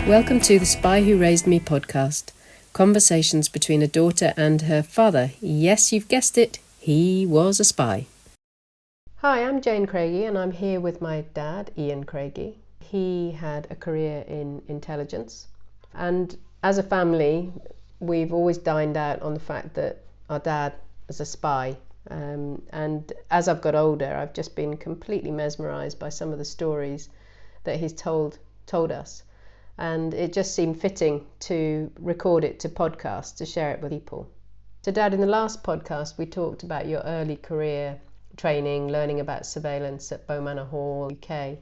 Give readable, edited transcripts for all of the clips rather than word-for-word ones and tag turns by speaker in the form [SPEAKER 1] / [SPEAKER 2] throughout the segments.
[SPEAKER 1] Welcome to The Spy Who Raised Me podcast. Conversations between a daughter and her father. Yes, you've guessed it, he was a spy. Hi, I'm Iain Craigie and I'm here with my dad, Iain Craigie. He had a career in intelligence, and as a family we've always dined out on the fact that our dad is a spy. And as I've got older, I've just been completely mesmerised by some of the stories that he's told us. And it just seemed fitting to record it to podcast, to share it with people. So Dad, in the last podcast we talked about your early career training, learning about surveillance at Bow Manor Hall, UK.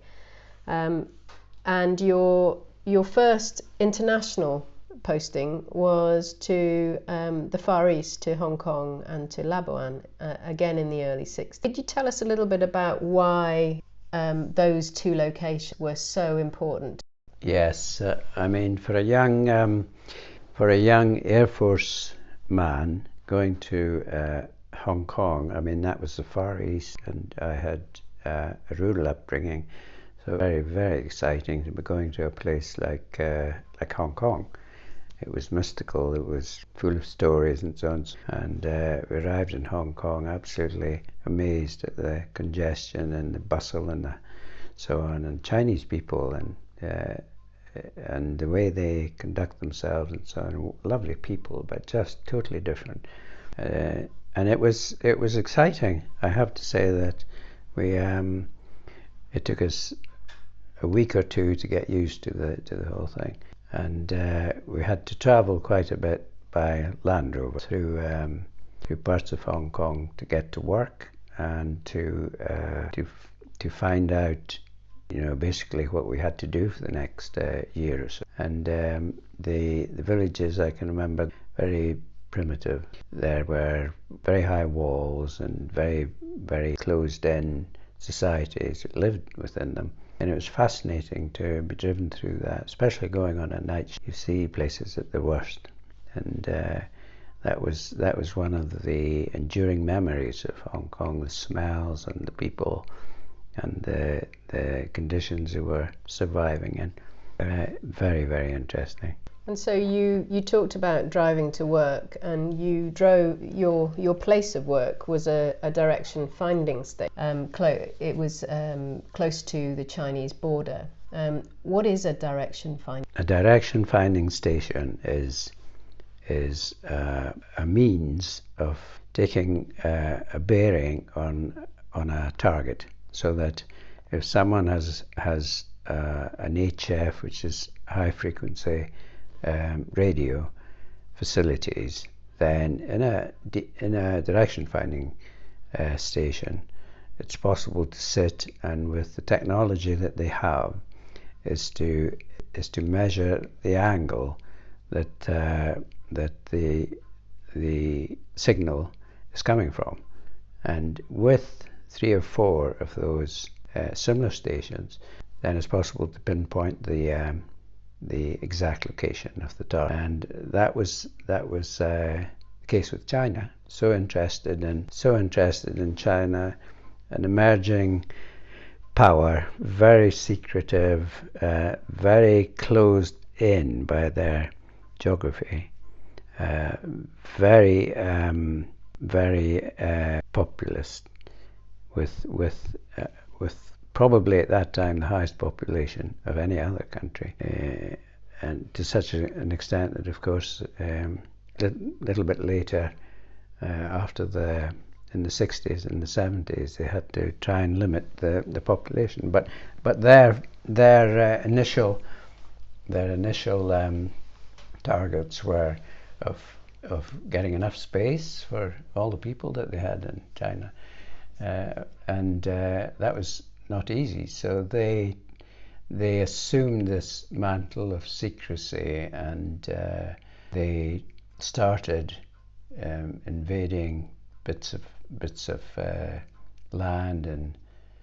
[SPEAKER 1] And your first international posting was to the Far East, to Hong Kong and to Labuan, again in the early 60s. Could you tell us a little bit about why those two locations were so important?
[SPEAKER 2] Yes, I mean, for a young Air Force man going to Hong Kong, I mean, that was the Far East, and I had a rural upbringing, so very, very exciting to be going to a place like Hong Kong. It was mystical, it was full of stories and so on, and we arrived in Hong Kong absolutely amazed at the congestion and the bustle and so on, and Chinese people and the way they conduct themselves and so on. Lovely people, but just totally different. And it was exciting. I have to say that it took us a week or two to get used to the whole thing, and we had to travel quite a bit by Land Rover through parts of Hong Kong to get to work and to find out, basically what we had to do for the next year or so. And the villages, I can remember, very primitive. There were very high walls and very, very closed-in societies that lived within them. And it was fascinating to be driven through that, especially going on at night. You see places at the worst. And that was one of the enduring memories of Hong Kong, the smells and the people and the conditions they were surviving in. Very, very interesting.
[SPEAKER 1] And so you talked about driving to work, and you drove, your place of work was a direction finding station. It was close to the Chinese border. What is a direction finding?
[SPEAKER 2] A direction finding station is a means of taking a bearing on a target, so that if someone has an HF, which is high frequency radio facilities, then in a direction finding station, it's possible to sit, and with the technology that they have, is to measure the angle that the signal is coming from, and with 3 or 4 of those similar stations, then it's possible to pinpoint the exact location of the target. And that was the case with China. So interested in China, an emerging power, very secretive, very closed in by their geography, very populist, with probably at that time the highest population of any other country, and to such an extent that, of course, a little bit later, in the 60s and the 70s, they had to try and limit the population. But their initial targets were of getting enough space for all the people that they had in China, and that was not easy. So they assumed this mantle of secrecy, and they started invading bits of land in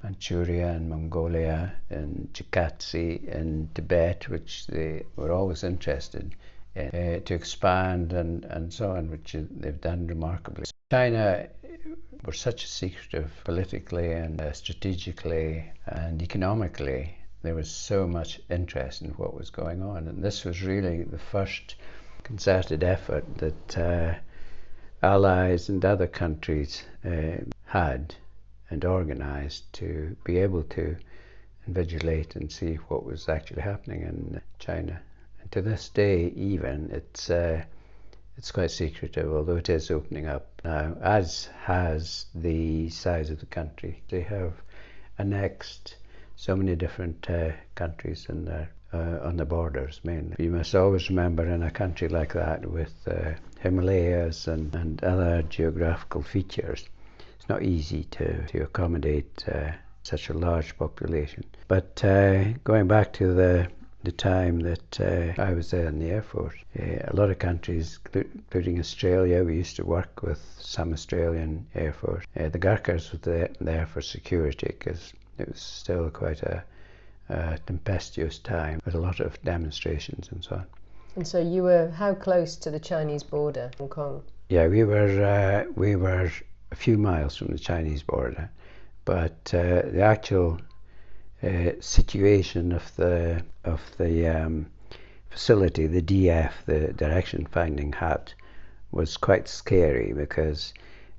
[SPEAKER 2] Manchuria and Mongolia and Chukatsi and Tibet, which they were always interested in, to expand and so on, which they've done remarkably. China were such secretive politically and strategically and economically. There was so much interest in what was going on, and this was really the first concerted effort that allies and other countries had and organised to be able to invigilate and see what was actually happening in China. And to this day, even it's quite secretive, although it is opening up now, as has the size of the country. They have annexed so many different countries in there, on the borders mainly. You must always remember, in a country like that with Himalayas and other geographical features, it's not easy to accommodate such a large population. But going back to the time that I was there in the Air Force, a lot of countries, including Australia, we used to work with some Australian Air Force. The Gurkhas were there for security, because it was still quite a tempestuous time with a lot of demonstrations and so on.
[SPEAKER 1] And so you were how close to the Chinese border, Hong Kong?
[SPEAKER 2] Yeah, we were a few miles from the Chinese border, but the actual situation of the facility, the DF, the Direction Finding Hut, was quite scary, because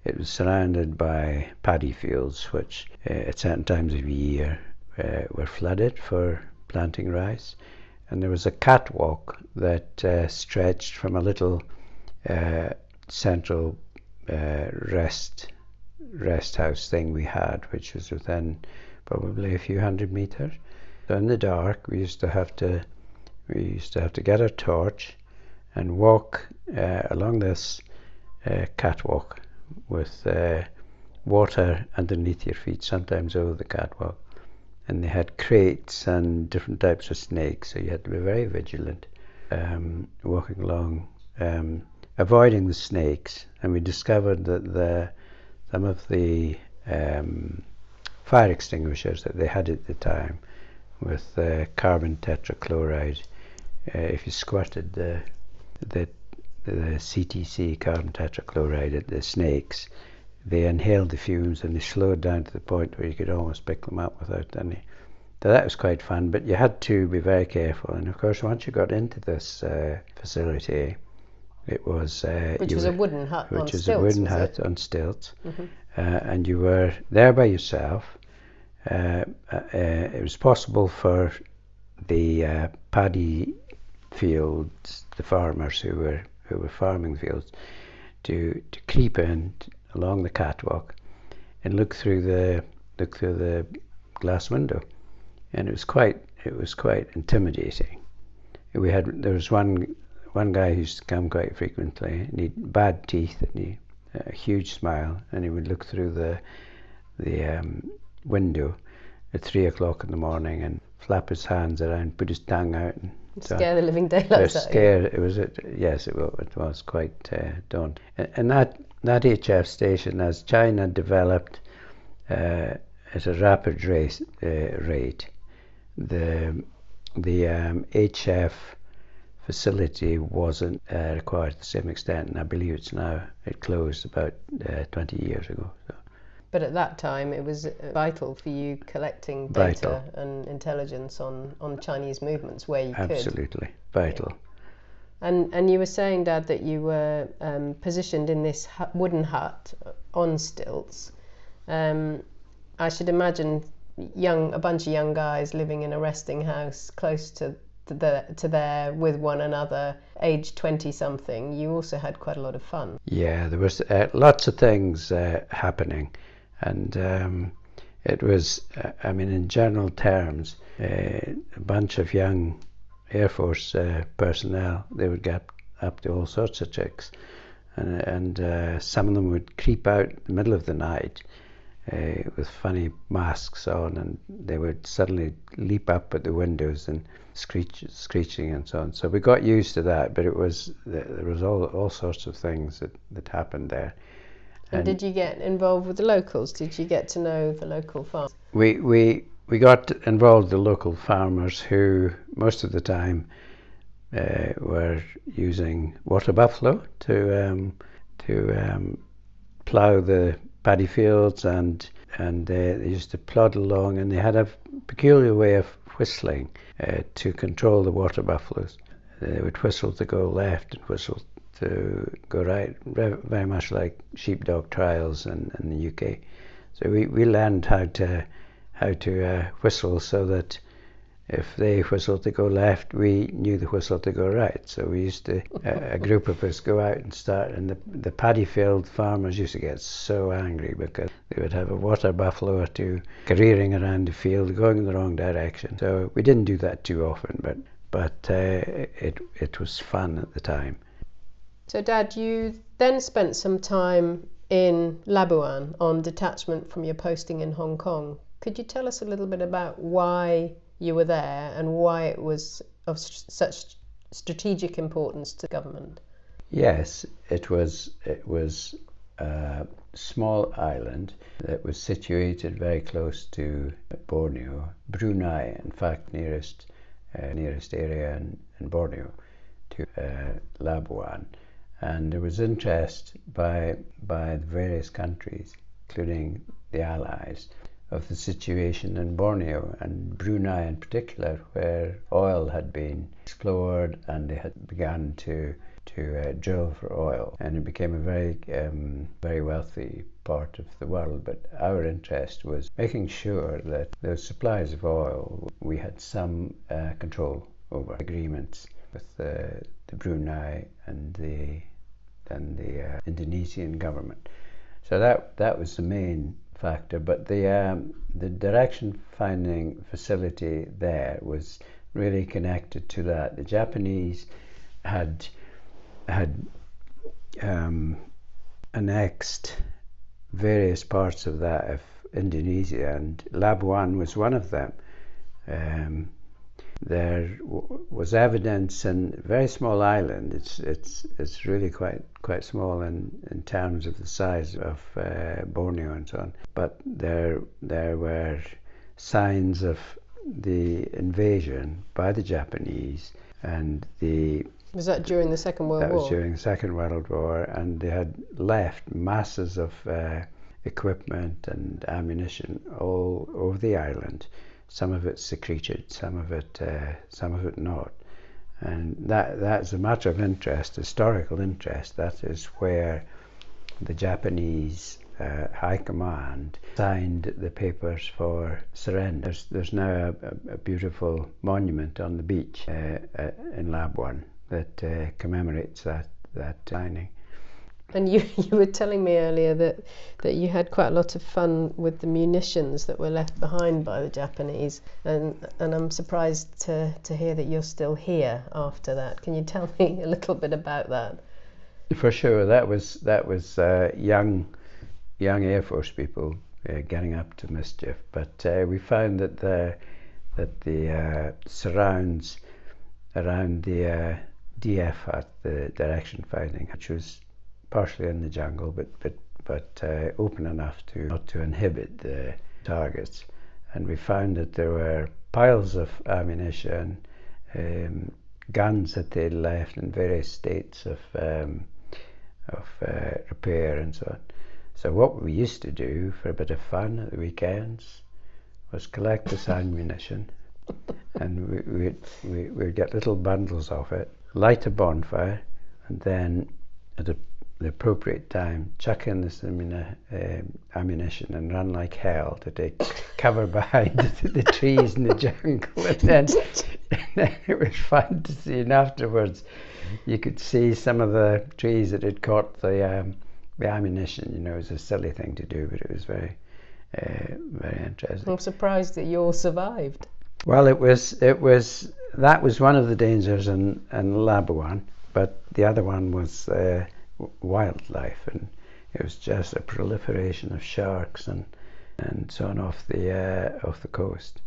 [SPEAKER 2] it was surrounded by paddy fields, which at certain times of the year were flooded for planting rice. And there was a catwalk that stretched from a little central rest house thing we had, which was within probably a few hundred meters. So in the dark, we used to have to get a torch and walk along this catwalk with water underneath your feet, sometimes over the catwalk. And they had crates and different types of snakes, so you had to be very vigilant walking along, avoiding the snakes. And we discovered that some of the fire extinguishers that they had at the time, with carbon tetrachloride, if you squirted the CTC, carbon tetrachloride, at the snakes, they inhaled the fumes and they slowed down to the point where you could almost pick them up without any. So that was quite fun, but you had to be very careful. And of course, once you got into this facility, it was
[SPEAKER 1] a wooden hut on stilts.
[SPEAKER 2] A wooden hut on stilts, and you were there by yourself. It was possible for the paddy fields, the farmers who were farming the fields, to creep in along the catwalk and look through the glass window, and it was quite intimidating. There was one guy who used to come quite frequently, and he had bad teeth and a huge smile, and he would look through the window at 3 o'clock in the morning and flap his hands around, put his tongue out, and
[SPEAKER 1] scare the living daylights out of you.
[SPEAKER 2] Yes, it was quite daunting. And that HF station, as China developed at a rapid rate, the HF facility wasn't required to the same extent, and I believe it closed about 20 years ago. So.
[SPEAKER 1] But at that time, it was vital for you collecting data and intelligence on Chinese movements where you could.
[SPEAKER 2] Absolutely, vital.
[SPEAKER 1] And you were saying, Dad, that you were positioned in this wooden hut on stilts. I should imagine a bunch of young guys living in a resting house close to there with one another, age 20-something. You also had quite a lot of fun.
[SPEAKER 2] Yeah, there was lots of things happening. And it was, in general terms, a bunch of young Air Force personnel. They would get up to all sorts of tricks, and some of them would creep out in the middle of the night with funny masks on, and they would suddenly leap up at the windows and screeching and so on. So we got used to that, but there was all sorts of things that happened there.
[SPEAKER 1] And did you get involved with the locals? Did you get to know the local farmers?
[SPEAKER 2] We got involved with the local farmers, who most of the time were using water buffalo to plough the paddy fields, and they used to plod along, and they had a peculiar way of whistling to control the water buffaloes. They would whistle to go left and whistle to go right, very much like sheepdog trials in the UK. So we learned how to whistle so that if they whistled to go left, we knew the whistle to go right. So we used to, a group of us, go out and start, and the paddy field farmers used to get so angry because they would have a water buffalo or two careering around the field, going in the wrong direction. So we didn't do that too often, but it was fun at the time.
[SPEAKER 1] So Dad, you then spent some time in Labuan on detachment from your posting in Hong Kong. Could you tell us a little bit about why you were there and why it was of such strategic importance to the government?
[SPEAKER 2] Yes, it was a small island that was situated very close to Borneo. Brunei, in fact, nearest area in Borneo to Labuan. And there was interest by the various countries, including the Allies, of the situation in Borneo and Brunei in particular, where oil had been explored and they had begun to drill for oil, and it became a very wealthy part of the world. But our interest was making sure that those supplies of oil, we had some control over agreements with the Brunei and the Indonesian government. So that was the main factor. But the direction finding facility there was really connected to that. The Japanese had annexed various parts of that of Indonesia, and Labuan was one of them. There was evidence in a very small island. It's really quite small in terms of the size of Borneo and so on. But there were signs of the invasion by the Japanese, and
[SPEAKER 1] was that during the Second World War?
[SPEAKER 2] That was during the Second World War, and they had left masses of equipment and ammunition all over the island. Some of it secreted, some of it not, and that's a matter of interest, historical interest. That is where the Japanese High Command signed the papers for surrender. There's now a beautiful monument on the beach in Labuan that commemorates that signing.
[SPEAKER 1] And you were telling me earlier that you had quite a lot of fun with the munitions that were left behind by the Japanese, and I'm surprised to hear that you're still here after that. Can you tell me a little bit about that?
[SPEAKER 2] For sure, that was young Air Force people getting up to mischief, but we found that the surrounds around the DF at the direction finding, which was partially in the jungle, but open enough not to inhibit the targets. And we found that there were piles of ammunition, guns that they'd left in various states of repair and so on. So what we used to do for a bit of fun at the weekends was collect this ammunition, and we'd get little bundles of it, light a bonfire, and then at the appropriate time chuck in this ammunition and run like hell to take cover behind the trees in the jungle. And then it was fun to see, and afterwards you could see some of the trees that had caught the ammunition. You know, it was a silly thing to do, but it was very interesting.
[SPEAKER 1] I'm surprised that you all survived.
[SPEAKER 2] Well, that was one of the dangers in Labuan, but the other one was wildlife, and it was just a proliferation of sharks and so on off the coast.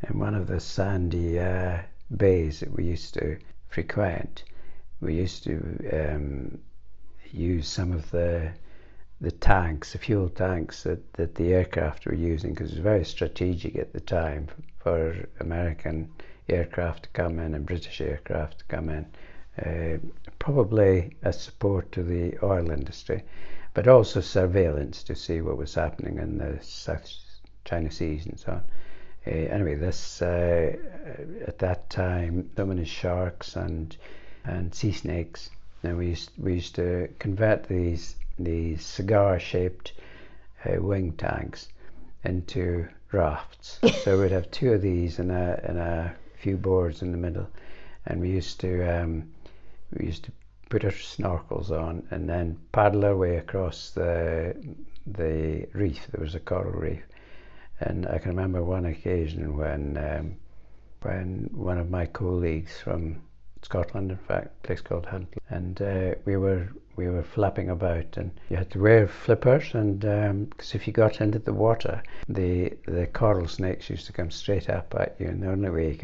[SPEAKER 2] In one of the sandy bays that we used to frequent, we used to use some of the tanks, the fuel tanks that the aircraft were using, because it was very strategic at the time for American aircraft to come in and British aircraft to come in, probably as support to the oil industry. but also surveillance to see what was happening in the South China Seas and so on. Anyway, this at that time, so many sharks and sea snakes. And we used to convert these cigar-shaped wing tanks into rafts. So we'd have two of these and a few boards in the middle, and we used to put our snorkels on and then paddle our way across the reef. There was a coral reef, and I can remember one occasion when one of my colleagues from Scotland, in fact, a place called Huntly, and we were flapping about, and you had to wear flippers, and because if you got into the water, the coral snakes used to come straight up at you, and the only way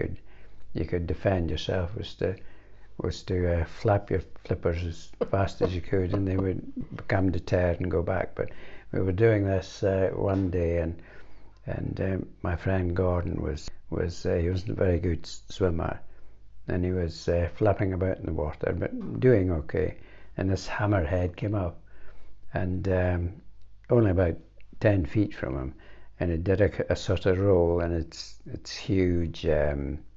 [SPEAKER 2] you could defend yourself was to flap your flippers as fast as you could, and they would become deterred and go back. But we were doing this one day, and my friend Gordon was he wasn't a very good swimmer, and he was flapping about in the water, but doing okay. And this hammerhead came up, and only about 10 feet from him, and it did a sort of roll, and its huge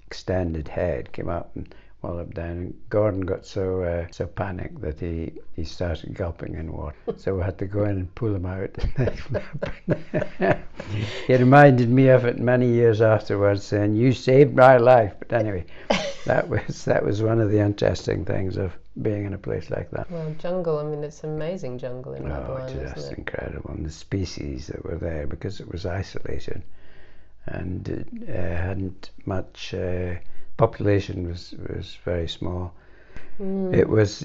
[SPEAKER 2] extended head came up and walloped down. And Gordon got so panicked that he started gulping in water. So we had to go in and pull him out. He reminded me of it many years afterwards, saying, "You saved my life." But anyway, that was one of the interesting things of being in a place like that.
[SPEAKER 1] Well, jungle, I mean, it's amazing jungle in Labuan,
[SPEAKER 2] it's just
[SPEAKER 1] isn't it?
[SPEAKER 2] incredible. And the species that were there, because it was isolated and it hadn't much population, was very small. It was,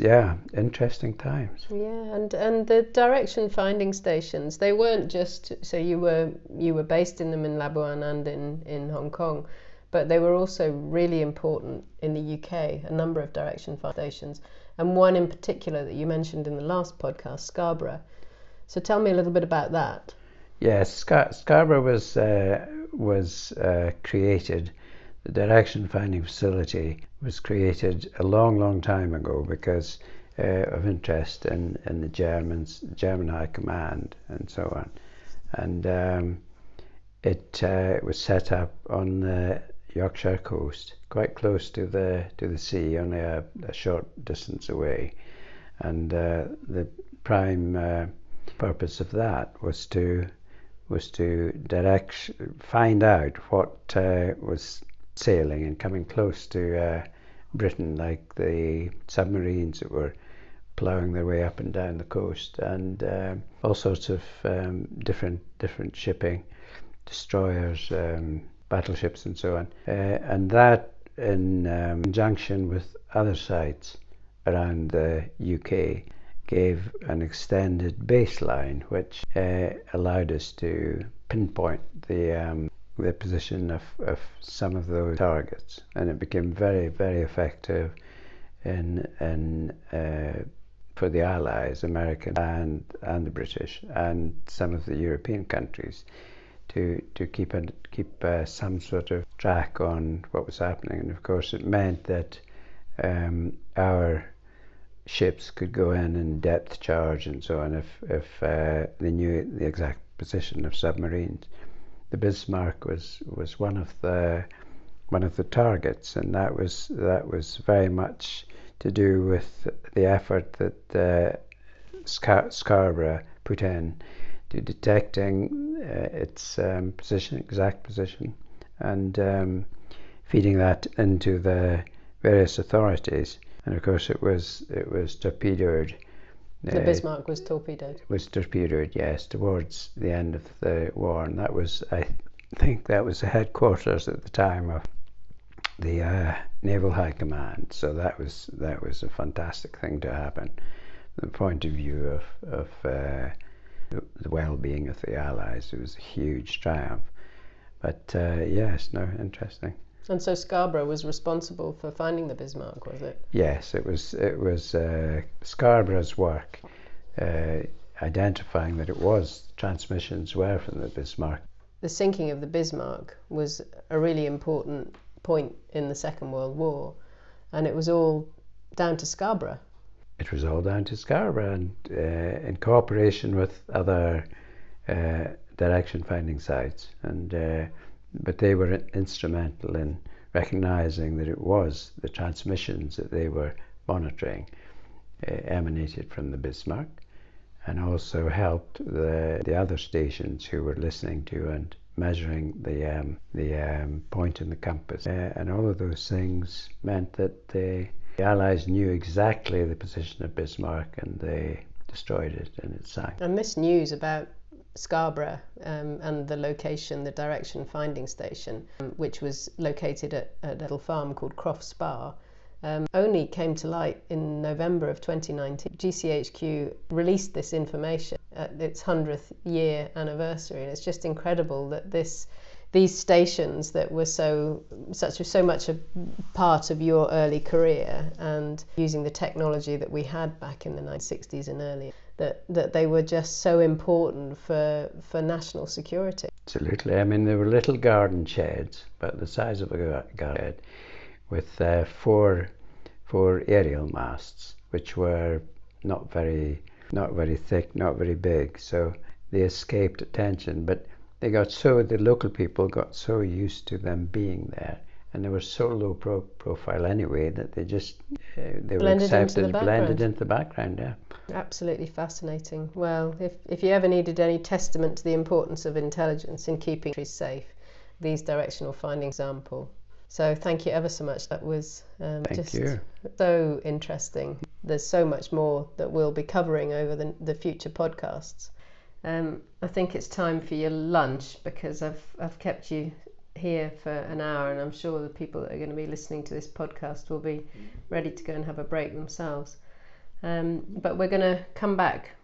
[SPEAKER 2] interesting times.
[SPEAKER 1] Yeah, and the direction finding stations, they weren't just, so you were based in them in Labuan and in Hong Kong, but they were also really important in the UK, a number of direction finding stations, and one in particular that you mentioned in the last podcast, Scarborough. So tell me a little bit about that.
[SPEAKER 2] Yes, Scarborough was created. The direction finding facility was created a long time ago because of interest in the German High Command and so on. And it was set up on the Yorkshire coast, quite close to the sea, only a short distance away. And the prime purpose of that was to find out what was sailing and coming close to Britain, like the submarines that were ploughing their way up and down the coast, and all sorts of different shipping, destroyers, battleships and so on, and that in conjunction with other sites around the UK gave an extended baseline which allowed us to pinpoint the position of some of those targets, and it became very effective in for the Allies, American and the British, and some of the European countries to keep some sort of track on what was happening. And of course it meant that our ships could go in and depth charge and so on if they knew the exact position of submarines. The Bismarck was one of the targets, and that was very much to do with the effort that Scarborough put in to detecting its exact position, and feeding that into the various authorities. And of course it was torpedoed.
[SPEAKER 1] The Bismarck was torpedoed.
[SPEAKER 2] Was torpedoed, yes, towards the end of the war, and that was, I think, that was the headquarters at the time of the Naval High Command. So that was a fantastic thing to happen from the point of view of the well-being of the Allies. It was a huge triumph. But interesting.
[SPEAKER 1] And so Scarborough was responsible for finding the Bismarck, was it?
[SPEAKER 2] Yes, it was Scarborough's work identifying that transmissions were from the Bismarck.
[SPEAKER 1] The sinking of the Bismarck was a really important point in the Second World War, and it was all down to Scarborough.
[SPEAKER 2] it was all down to Scarborough, and in cooperation with other direction finding sites, and but they were instrumental in recognising that it was the transmissions that they were monitoring emanated from the Bismarck, and also helped the other stations who were listening to and measuring the point in the compass. And all of those things meant that the Allies knew exactly the position of Bismarck, and they destroyed it and it sank.
[SPEAKER 1] And this news about Scarborough and the location, the direction finding station, which was located at a little farm called Croft Spa, only came to light in November of 2019. GCHQ released this information at its 100th year anniversary, and it's just incredible that these stations that were so much a part of your early career, and using the technology that we had back in the 1960s and earlier, that they were just so important for national security.
[SPEAKER 2] Absolutely. I mean, there were little garden sheds, about the size of a garden shed, with four aerial masts, which were not very thick, not very big, so they escaped attention. But the local people got so used to them being there, and they were so low profile anyway, that they were accepted, blended into the background. Yeah.
[SPEAKER 1] Absolutely fascinating. Well, if you ever needed any testament to the importance of intelligence in keeping countries safe, these directional finding example. So thank you ever so much. That was just so interesting. There's so much more that we'll be covering over the future podcasts. I think it's time for your lunch, because I've kept you here for an hour, and I'm sure the people that are going to be listening to this podcast will be ready to go and have a break themselves. But we're going to come back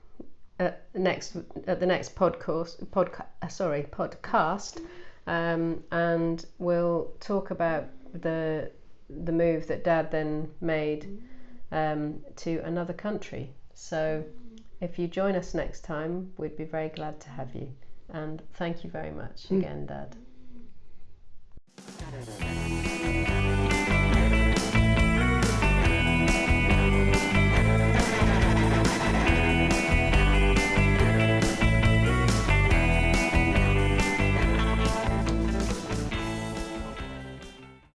[SPEAKER 1] at the next podcast, and we'll talk about the move that Dad then made to another country. So if you join us next time, we'd be very glad to have you. And thank you very much again, Dad.